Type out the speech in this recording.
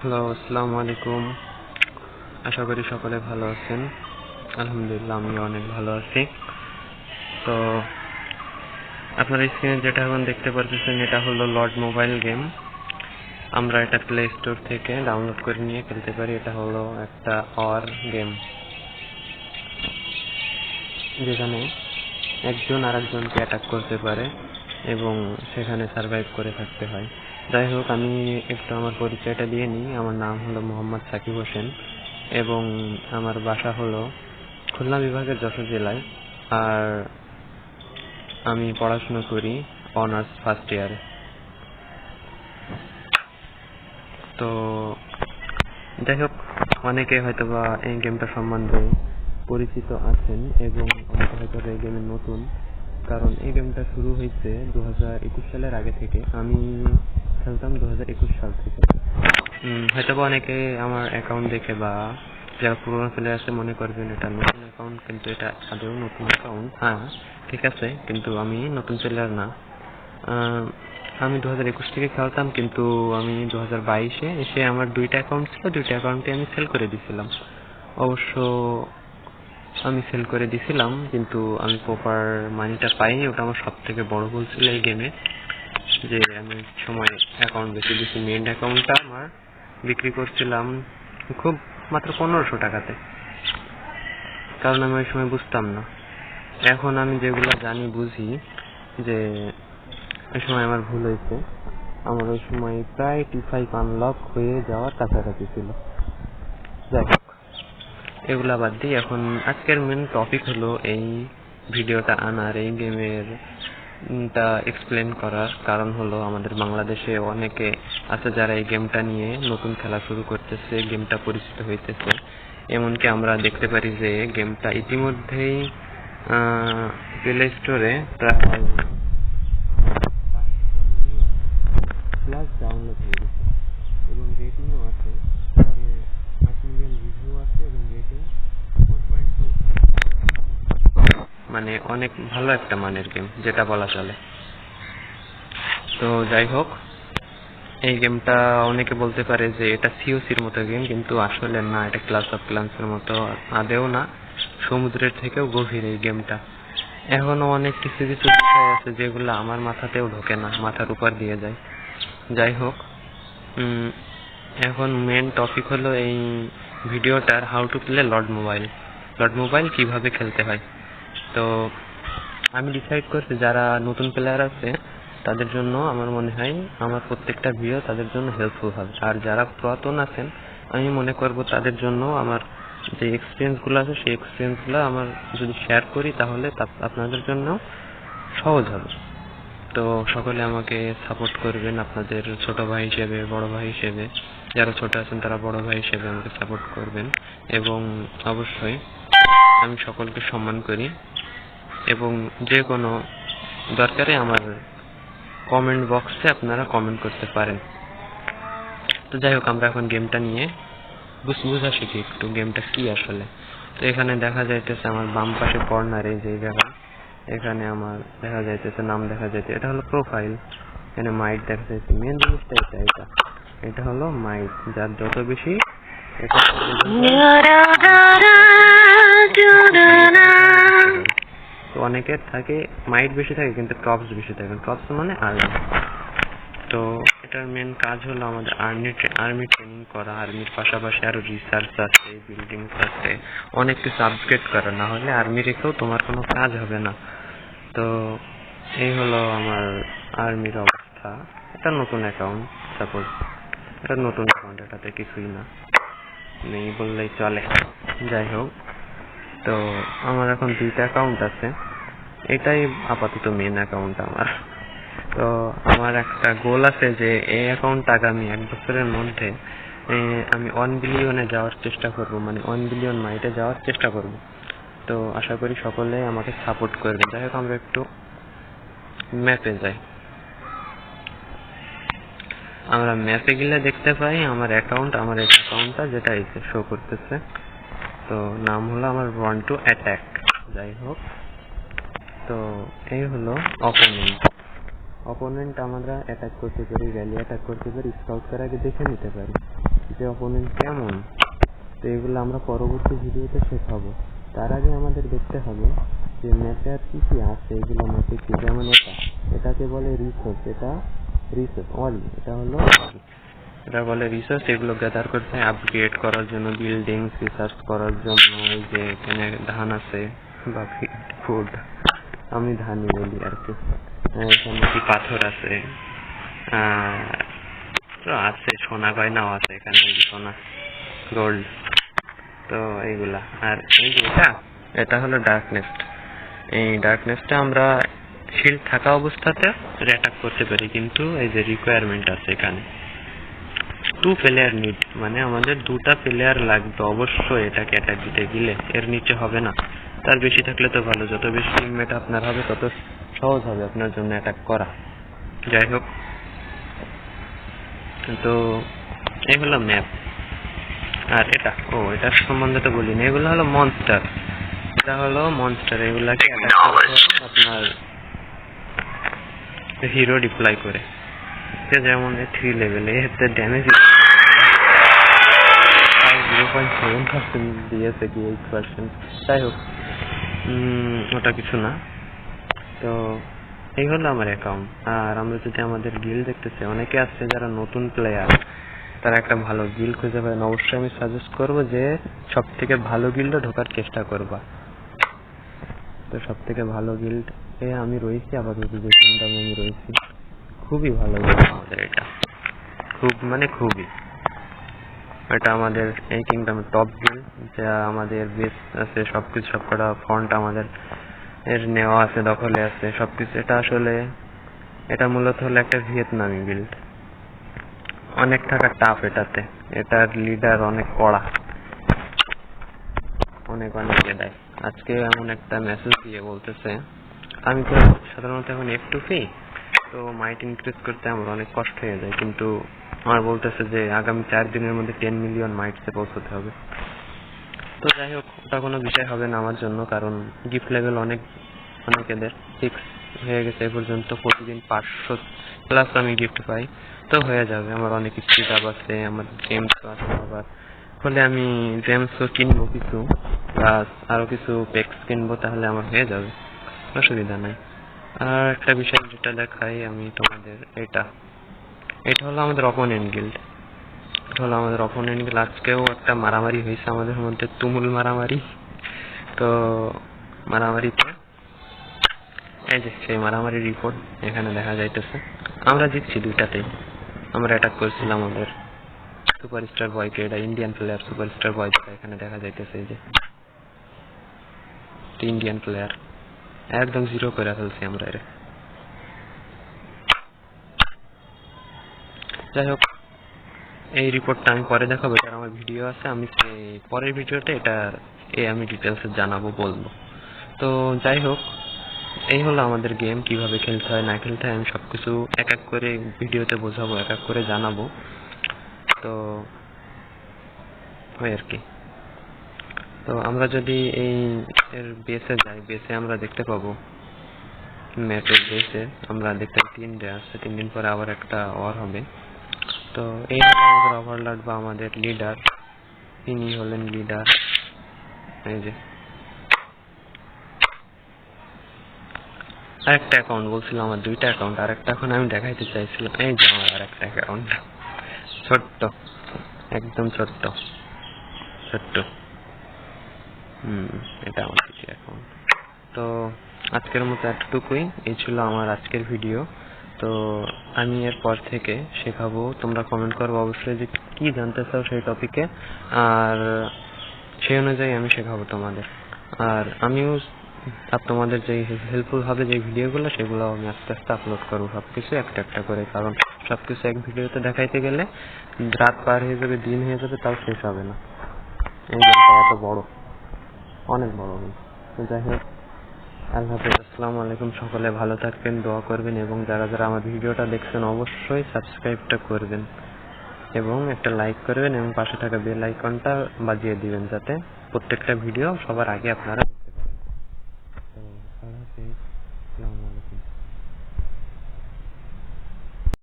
Hello, আসসালামু আলাইকুম। আশা করি সকলে ভালো আছেন। আলহামদুলিল্লাহ, আমি অনেক ভালো আছি। তো আপনারা স্ক্রিনে যেটা এখন দেখতে পাচ্ছেন এটা হলো লর্ড মোবাইল গেম। আমরা এটা প্লে স্টোর থেকে ডাউনলোড করে নিয়ে খেলতে পারি। এটা হলো একটা অর গেম, যেখানে একজন আরেকজনকে অ্যাটাক করতে পারে এবং সেখানে সার্ভাইভ করে থাকতে হয়। যাই হোক, আমি একটু আমার পরিচয়টা দিয়ে নিই। আমার নাম হলো মোহাম্মদ সাকিব হোসেন এবং আমার বাসা হলো খুলনা বিভাগের যশোর জেলায়। আর আমি পড়াশোনা করি অনার্স ফার্স্ট ইয়ারে। তো যাই হোক, অনেকে হয়তোবা এই গেমটা সম্বন্ধে পরিচিত আছেন এবং অনেকে হয়তো এই গেমে নতুন, কারণ এই গেমটা শুরু হয়েছে 2021 সালের আগে থেকে। আমি খেলতাম 2021 সাল থেকে। হয়তোবা অনেকে আমার অ্যাকাউন্ট দেখে বা যারা পুরোনো প্লেয়ার আছে মনে করবেন এটা নতুন অ্যাকাউন্ট, কিন্তু এটা আদৌ নতুন অ্যাকাউন্ট। হ্যাঁ, ঠিক আছে, কিন্তু আমি নতুন প্লেয়ার না। আমি 2021 থেকে খেলতাম, কিন্তু আমি 2022-এ এসে আমার দুইটা অ্যাকাউন্ট ছিল, দুইটা অ্যাকাউন্টে আমি সেল করে দিছিলাম। অবশ্য আমি সেল করে দিছিলাম, কিন্তু আমি প্রপার মানিটা পাইনি। ওটা আমার সব থেকে বড় ভুল ছিল এই গেমে, যে আমি সময় অ্যাকাউন্ট বেশি দিছি। মেইন অ্যাকাউন্টটা আমার বিক্রি করছিলাম খুব মাত্র 1500 টাকাতে, কারণ আমি ওই সময় বুঝতাম না। এখন আমি যেগুলো জানি বুঝি যে ওই সময় আমার ভুল হয়েছে। আমার ওই সময় প্রায় T5 আনলক হয়ে যাওয়ার কাছাকাছি ছিল। যাই হোক, এগুলা বাদ দিই। এখন আজকের মেন টপিক হলো এই ভিডিওটা আনার, এই গেমের টা এক্সপ্লেন করার কারণ হলো আমাদের বাংলাদেশে অনেকে আছে যারা এই গেমটা নিয়ে নতুন খেলা শুরু করতেছে, গেমটা পরিচিত হইতেছে। এমনকি আমরা দেখতে পারি যে গেমটা ইতিমধ্যেই প্লে স্টোরে প্রায় 500 মিলিয়ন প্লাস ডাউনলোড হয়ে গেছে এবং রেটিংও আছে, 5 মিলিয়ন রিভিউ আছে এবং রেটিং 4.2, মানে অনেক ভালো একটা মানের গেম যেটা বলা চলে। তো যাই হোক, এই গেমটা অনেকে বলতে পারে যে এটা সিওসির মতো গেম, কিন্তু আসলে না, এটা ক্লাস অফ ক্লান্সের মতো আদেও না, সমুদ্রের থেকেও গভীর এই গেমটা। এখনো অনেক কিছু কিছু বিষয় আছে যেগুলো আমার মাথাতেও ঢোকে না, মাথার উপর দিয়ে যায়। যাই হোক, এখন মেন টপিক হলো এই ভিডিওটার how to play Lord mobile. Lord mobile কিভাবে খেলতে হয়। তো আমি ডিসাইড করছি যারা নতুন প্লেয়ার আছে তাদের জন্য আমার মনে হয় আমার প্রত্যেকটা ভিডিও তাদের জন্য হেল্পফুল হবে। আর যারা পুরাতন আছেন আমি মনে করব তাদের জন্য আমার যে এক্সপিরিয়েন্সগুলো আছে সেই এক্সপিরিয়েন্সগুলো আমার যদি শেয়ার করি তাহলে আপনাদের জন্য সহজ হবে। তো সকলে আমাকে সাপোর্ট করবেন আপনাদের ছোট ভাই হিসেবে, বড় ভাই হিসেবে। যারা ছোট আছেন তারা বড় ভাই হিসেবে আমাকে সাপোর্ট করবেন এবং অবশ্যই আমি সকলকে সম্মান করি এবং যে কোনো দরকারে আমার কমেন্ট বক্সে আপনারা কমেন্ট করতে পারেন। তো যাই হোক, আমরা এখন গেমটা নিয়ে বুঝা শিখি একটু গেমটা কি আসলে। তো এখানে দেখা যাইতেছে আমার বাম পাশে কর্নারে যে জায়গা, এখানে আমার দেখা যাইতেছে নাম দেখা যাইতে, এটা হলো প্রোফাইল। এখানে মাইট দেখা যাইছে। মেন জিনিসটা এটা হলো মাইট, যার যত বেশি এটা তো অনেকের থাকে মাইট বেশি থাকে কিন্তু টপস বেশি থাকে। টপস মানে আর্মি। তো এটার মেন কাজ হলো আমাদের আর্মি ট্রেনিং করা, আর্মির পাশাপাশি আরো রিসার্চ আছে, বিল্ডিং আছে, অনেক কিছু আপগ্রেড করা, না হলে আর্মি রেখেও তোমার কোনো কাজ হবে না। তো এই হলো আমার আর্মির অবস্থা। এটা নতুন অ্যাকাউন্ট, সাপোজ এটা নতুন অ্যাকাউন্ট, এটাতে কিছুই না, নেই বললেই চলে। যাই হোক, তো আমার এখন দুইটা অ্যাকাউন্ট আছে, এটাই আপাতত মেন অ্যাকাউন্ট আমার। তো আমার একটা গোল আছে যে এই অ্যাকাউন্ট আগামী 1 বছরের মধ্যে আমি 1 বিলিয়নে যাওয়ার চেষ্টা করব, মানে 1 বিলিয়ন মাইটে যাওয়ার চেষ্টা করব। তো আশা করি সকলে আমাকে সাপোর্ট করবে। যাই হোক, আমরা একটু ম্যাপে যাই। আমরা ম্যাপে গেলে দেখতে পাই আমার অ্যাকাউন্টটা যেটা এসে শো করতেছে। তো নাম হলো আমার ওয়ান টু অ্যাটাক। যাই হোক, তো এই হলো অপোনেন্ট আমরা অ্যাটাক করতে পারি, র্যালি অ্যাটাক করতে পারি, স্কাউট করার আগে দেখে নিতে পারি যে অপোনেন্ট কেমন। তো এগুলো আমরা পরবর্তী ভিডিওতে শেখাবো। তার আগে আমাদের দেখতে হবে যে ম্যাপে আর কি কি আছে, এগুলো ম্যাপে কি, যেমন এটাকে বলে রিসোর্স, এটা হলো এটা বলে রিসোর্স। এগুলো গ্যাদার করতে আপগ্রেড করার জন্য, বিল্ডিংস রিসার্চ করার জন্য। এই যে এখানে ধান আছে বা ফুড, আমি ধানই বলি আর কি। এখানে কি পাথর আছে, আছে সোনা গয়নাও আছে এখানে, সোনা গোল্ড। তো এইগুলা। আর এই যে এটা হলো ডার্কনেস। এই ডার্কনেসটা আমরা শিল্ড থাকা অবস্থাতে অ্যাটাক করতে পারি, কিন্তু এই যে রিকোয়ারমেন্ট আছে এখানে 2 প্লেয়ার নিড, মানে আমাদের 2টা প্লেয়ার লাগবে অবশ্যই এটাকে অ্যাটাক দিতে গেলে। এর নিচে হবে না, তার বেশি থাকলে তো ভালো, যত বেশি টিমমেট আপনার হবে তত সহজ হবে আপনার জন্য অ্যাটাক করা। যাই হোক, তো এই হলো ম্যাপ। আর এটার সম্বন্ধে তো বলিনি, এগুলো হলো মনস্টার। এটা হলো মনস্টার, এগুলাকে অ্যাটাক করতে হয় আপনার হিরো ডিপ্লয় করে। যেমন 3 লেভেলে এতে ড্যামেজ 0.7% দিয়েছে কি 8%। যাই হোক, ওটা কিছু না। তো এই হলো আমার অ্যাকাউন্ট। আর আমরা যদি আমাদের গিল্ড দেখতেছি, অনেকে আছে যারা নতুন প্লেয়ার, তারা একটা ভালো গিল্ড খুঁজে পাবেন। অবশ্যই আমি সাজেস্ট করবো যে সব থেকে ভালো গিল্ডে ঢোকার চেষ্টা করবা। তো সব থেকে ভালো গিল্ড আমি রয়েছি আপাতত, যে কিংডমে আমি রয়েছি, খুবই ভালো গিল্ড আমাদের এটা, খুবই। এটা আমাদের এই কিংডমের টপ গিল্ড, যা আমাদের বেস আছে, সবকিছু সবকটা ফন্ট আমাদের এর নেওয়া আছে, দখলে আছে সবকিছু। এটা মূলত হলো একটা ভিয়েতনামি গিল্ড। অনেক থাকা টাফ এটাতে, এটার লিডার অনেক কড়া, অনেক দেয়। আজকে এমন একটা মেসেজ দিয়ে বলতেছে, আমি তো সাধারণত এখন F2P, তো মাইট ইনক্রিজ করতে আমার অনেক কষ্ট হয়ে যায়, কিন্তু আমার বলতেছে যে আগামী 4 দিনের মধ্যে 10 মিলিয়ন মাইটসে পৌঁছতে হবে। তো যাই হোক, ওটা কোনো বিষয় হবে না আমার জন্য, কারণ গিফট লেভেল অনেকেদের 6 হয়ে গেছে এ পর্যন্ত। প্রতিদিন 500 প্লাস আমি গিফট পাই, তো হয়ে যাবে। আমার অনেক স্পিড আপ আছে, আমার জেমসও আছে, আবার ফলে আমি জেমসও কিনবো কিছু, প্লাস আরো কিছু পেক্স কিনবো, তাহলে আমার হয়ে যাবে, অসুবিধা নাই। আর একটা বিষয় যেটা দেখাই আমি তোমাদের, এটা হলো আমাদের অপোনেন্ট গিল্ড। আজকেও একটা মারামারি হয়েছে আমাদের মধ্যে, তুমুল মারামারি। তো মারামারিতে এই যে সেই মারামারির রিপোর্ট এখানে দেখা যাইতেছে। আমরা জিতছি 2টাতেই। আমরা অ্যাটাক করছিলাম আমাদের সুপারস্টার বয়কে, এটা ইন্ডিয়ান প্লেয়ার সুপারস্টার বয়, এখানে দেখা যাইতেছে। এই যে ইন্ডিয়ান প্লেয়ার, একদম 0 করে ফেলছি আমরা এর। যাই হোক, এই রিপোর্টটা আমি পরে দেখাবো, এটা আমার ভিডিও আছে, আমি পরের ভিডিওতে এটা আমি ডিটেলসে বলবো। তো যাই হোক, এই হলো আমাদের গেম, কিভাবে খেলতে হয় না খেলতে হয় আমি সবকিছু এক এক করে ভিডিওতে বোঝাবো, এক এক করে জানাবো। তো ওই আর কি। তো আমরা যদি এর বেসে যাই, বেসে আমরা দেখতে পাবো, ম্যাপের বেসে আমরা দেখতে 3 ডে আছে, 3 দিন পরে আবার একটা ওয়ার হবে। তো এই হলো আমাদের ওভারলর্ড বা আমাদের লিডার, ইনি হলেন লিডার। এই যে আরেকটা অ্যাকাউন্ট বলছিলাম, আমার 2টা অ্যাকাউন্ট, আরেকটা এখন আমি দেখাইতে চাইছিলাম। এই যে আমার আরেকটা অ্যাকাউন্ট, ছোট্ট, একদম ছোট্ট। এটা আমার 2টা অ্যাকাউন্ট। তো আজকের মতো এতটুকুই, এই ছিল আমার আজকের ভিডিও। তো আমি এরপর থেকে শেখাবো, তোমরা কমেন্ট করবো অবশ্যই যে কি জানতে চাও সেই টপিকে, আর সেই অনুযায়ী আমি শেখাবো তোমাদের। আর আমিও তোমাদের যে হেল্পফুল হবে যে ভিডিওগুলো, সেগুলো আমি আস্তে আস্তে আপলোড করবো, সবকিছু একটা একটা করে, কারণ সবকিছু এক ভিডিওতে দেখাইতে গেলে রাত পার হয়ে যাবে, দিন হয়ে যাবে, তাও শেষ হবে না। এই গেমটা এত বড়, অনেক বড় গেম। তো যাই হোক, আল্লাহ হাফেজ, আসসালামু আলাইকুম। সকলে ভালো থাকবেন, দোয়া করবেন, এবং যারা যারা আমার ভিডিওটা দেখছেন অবশ্যই সাবস্ক্রাইবটা করবেন এবং একটা লাইক করবেন, এবং পাশে থাকা বেল আইকনটা বাজিয়ে দিবেন, যাতে প্রত্যেকটা ভিডিও সবার আগে আপনারা